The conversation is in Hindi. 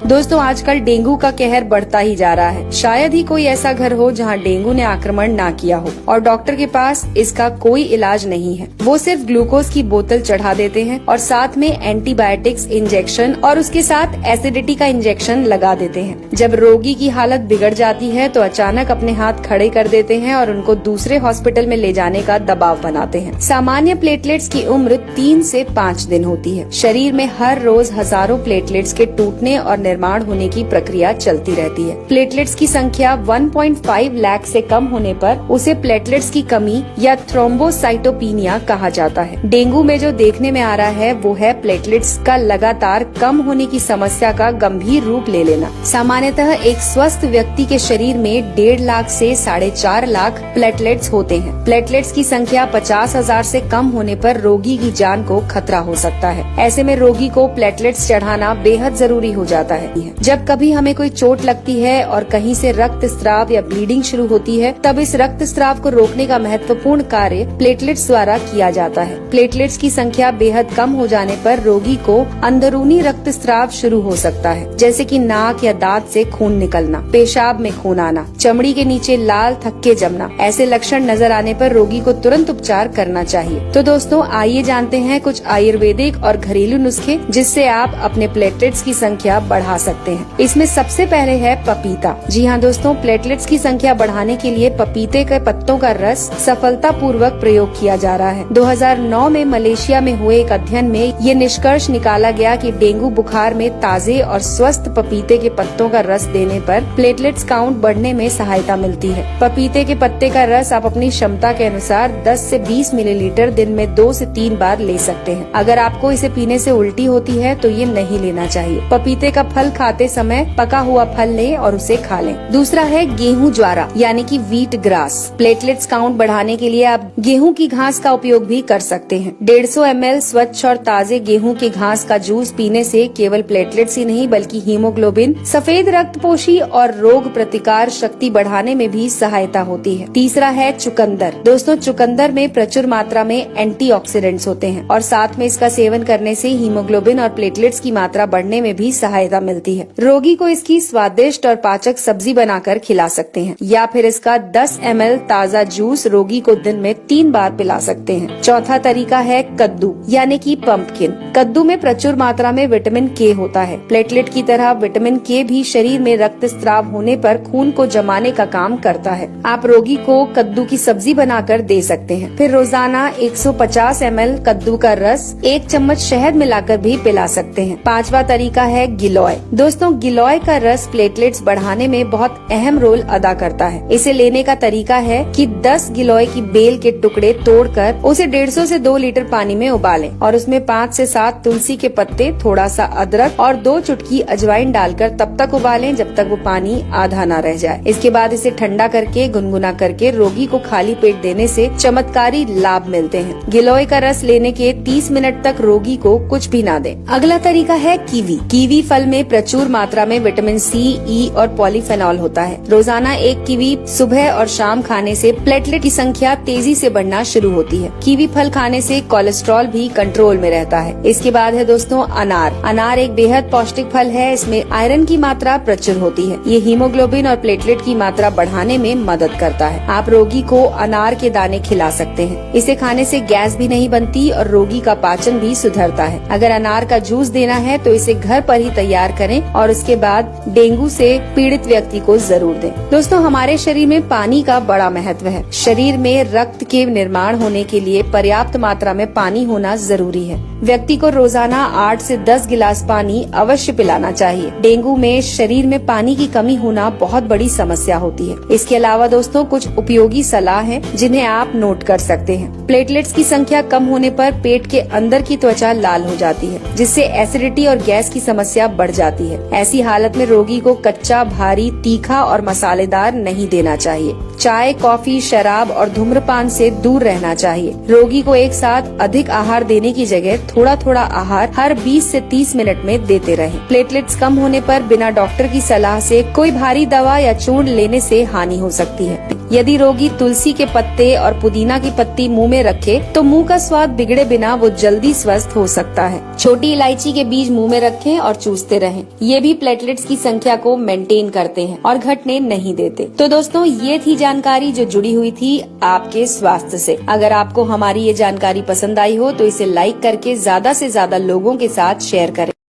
दोस्तों आजकल डेंगू का कहर बढ़ता ही जा रहा है। शायद ही कोई ऐसा घर हो जहां डेंगू ने आक्रमण ना किया हो और डॉक्टर के पास इसका कोई इलाज नहीं है। वो सिर्फ ग्लूकोज की बोतल चढ़ा देते हैं और साथ में एंटीबायोटिक्स इंजेक्शन और उसके साथ एसिडिटी का इंजेक्शन लगा देते हैं। जब रोगी की हालत बिगड़ जाती है तो अचानक अपने हाथ खड़े कर देते हैं और उनको दूसरे हॉस्पिटल में ले जाने का दबाव बनाते हैं। सामान्य प्लेटलेट्स की उम्र 3 से 5 दिन होती है। शरीर में हर रोज हजारों प्लेटलेट्स के टूटने और निर्माण होने की प्रक्रिया चलती रहती है। प्लेटलेट्स की संख्या 1.5 लाख से कम होने पर उसे प्लेटलेट्स की कमी या थ्रोम्बोसाइटोपिनिया कहा जाता है। डेंगू में जो देखने में आ रहा है वो है प्लेटलेट्स का लगातार कम होने की समस्या का गंभीर रूप ले लेना। सामान्यतः एक स्वस्थ व्यक्ति के शरीर में 1.5 लाख से 4.5 लाख प्लेटलेट्स होते हैं। प्लेटलेट्स की संख्या 50,000 से कम होने पर रोगी की जान को खतरा हो सकता है। ऐसे में रोगी को प्लेटलेट्स चढ़ाना बेहद जरूरी हो जाता है। जब कभी हमें कोई चोट लगती है और कहीं से रक्त स्राव या ब्लीडिंग शुरू होती है, तब इस रक्त स्राव को रोकने का महत्वपूर्ण कार्य प्लेटलेट्स द्वारा किया जाता है। प्लेटलेट्स की संख्या बेहद कम हो जाने पर रोगी को अंदरूनी रक्त स्राव शुरू हो सकता है, जैसे कि नाक या दांत से खून निकलना, पेशाब में खून आना, चमड़ी के नीचे लाल थक्के जमना। ऐसे लक्षण नजर आने पर रोगी को तुरंत उपचार करना चाहिए। तो दोस्तों आइए जानते हैं कुछ आयुर्वेदिक और घरेलू नुस्खे जिससे आप अपने प्लेटलेट्स की संख्या बढ़ा सकते हैं। इसमें सबसे पहले है पपीता। जी हाँ दोस्तों, प्लेटलेट्स की संख्या बढ़ाने के लिए पपीते के पत्तों का रस सफलतापूर्वक प्रयोग किया जा रहा है। 2009 में मलेशिया में हुए एक अध्ययन में ये निष्कर्ष निकाला गया कि डेंगू बुखार में ताजे और स्वस्थ पपीते के पत्तों का रस देने पर प्लेटलेट्स काउंट बढ़ने में सहायता मिलती है। पपीते के पत्ते का रस आप अपनी क्षमता के अनुसार 10 से 20 मिलीलीटर दिन में 2 से 3 बार ले सकते हैं। अगर आपको इसे पीने से उल्टी होती है तो ये नहीं लेना चाहिए। पपीते का फल खाते समय पका हुआ फल लें और उसे खा लें। दूसरा है गेहूं ज्वारा यानी कि व्हीट ग्रास। प्लेटलेट्स काउंट बढ़ाने के लिए आप गेहूं की घास का उपयोग भी कर सकते हैं। 150 ml स्वच्छ और ताजे गेहूं की घास का जूस पीने से केवल प्लेटलेट्स ही नहीं बल्कि हीमोग्लोबिन, सफेद रक्तपोशी और रोग प्रतिकार शक्ति बढ़ाने में भी सहायता होती है। तीसरा है चुकंदर। दोस्तों चुकंदर में प्रचुर मात्रा में एंटीऑक्सीडेंट्स होते हैं और साथ में इसका सेवन करने से हीमोग्लोबिन और प्लेटलेट्स की मात्रा बढ़ने में भी सहायता मिलती है। रोगी को इसकी स्वादिष्ट और पाचक सब्जी बनाकर खिला सकते हैं या फिर इसका 10 ml ताजा जूस रोगी को दिन में 3 बार पिला सकते हैं। चौथा तरीका है कद्दू यानी कि पंपकिन। कद्दू में प्रचुर मात्रा में विटामिन के होता है। प्लेटलेट की तरह विटामिन के भी शरीर में रक्त स्राव होने पर खून को जमाने का काम करता है। आप रोगी को कद्दू की सब्जी बनाकर दे सकते हैं। फिर रोजाना 150 ml कद्दू का रस 1 चम्मच शहद मिलाकर भी पिला सकते हैं। पांचवा तरीका है गिलोय। दोस्तों गिलोय का रस प्लेटलेट्स बढ़ाने में बहुत अहम रोल अदा करता है। इसे लेने का तरीका है कि 10 गिलोय की बेल के टुकड़े तोड़कर उसे 150 से 2 लीटर पानी में उबालें और उसमें 5 से 7 तुलसी के पत्ते, थोड़ा सा अदरक और 2 चुटकी अजवाइन डालकर तब तक उबालें जब तक वो पानी आधा न रह जाए। इसके बाद इसे ठंडा करके गुनगुना करके रोगी को खाली पेट देने से चमत्कारी लाभ मिलते हैं। गिलोय का रस लेने के 30 मिनट तक रोगी को कुछ भी न दें। अगला तरीका है कीवी। कीवी फल में प्रचुर मात्रा में विटामिन सी, ई और पॉलीफेनॉल होता है। रोजाना 1 कीवी सुबह और शाम खाने से प्लेटलेट की संख्या तेजी से बढ़ना शुरू होती है। कीवी फल खाने से कोलेस्ट्रॉल भी कंट्रोल में रहता है। इसके बाद है दोस्तों अनार। अनार एक बेहद पौष्टिक फल है। इसमें आयरन की मात्रा प्रचुर होती है। ये हीमोग्लोबिन और प्लेटलेट की मात्रा बढ़ाने में मदद करता है। आप रोगी को अनार के दाने खिला सकते हैं। इसे खाने से गैस भी नहीं बनती और रोगी का पाचन भी सुधरता है। अगर अनार का जूस देना है तो इसे घर पर ही तैयार करें और उसके बाद डेंगू से पीड़ित व्यक्ति को जरूर दें। दोस्तों हमारे शरीर में पानी का बड़ा महत्व है। शरीर में रक्त के निर्माण होने के लिए पर्याप्त मात्रा में पानी होना जरूरी है। व्यक्ति को रोजाना 8 से 10 गिलास पानी अवश्य पिलाना चाहिए। डेंगू में शरीर में पानी की कमी होना बहुत बड़ी समस्या होती है। इसके अलावा दोस्तों कुछ उपयोगी सलाह है जिन्हें आप नोट कर सकते हैं। प्लेटलेट्स की संख्या कम होने पर पेट के अंदर की त्वचा लाल हो जाती है, जिससे एसिडिटी और गैस की समस्या बढ़ जाती है। ऐसी हालत में रोगी को कच्चा, भारी, तीखा और मसालेदार नहीं देना चाहिए। चाय, कॉफी, शराब और धूम्रपान से दूर रहना चाहिए। रोगी को एक साथ अधिक आहार देने की जगह थोड़ा थोड़ा आहार हर 20 से 30 मिनट में देते रहें। प्लेटलेट्स कम होने पर बिना डॉक्टर की सलाह से कोई भारी दवा या चूर्ण लेने से हानि हो सकती है। यदि रोगी तुलसी के पत्ते और पुदीना की पत्ती मुंह में रखे तो मुंह का स्वाद बिगड़े बिना वो जल्दी स्वस्थ हो सकता है। छोटी इलायची के बीज मुंह में रखें और चूसते रहें। ये भी प्लेटलेट्स की संख्या को मेंटेन करते हैं और घटने नहीं देते। तो दोस्तों, ये थी जानकारी जो जुड़ी हुई थी आपके स्वास्थ्य से। अगर आपको हमारी ये जानकारी पसंद आई हो तो इसे लाइक करके ज्यादा से ज्यादा लोगों के साथ शेयर करें।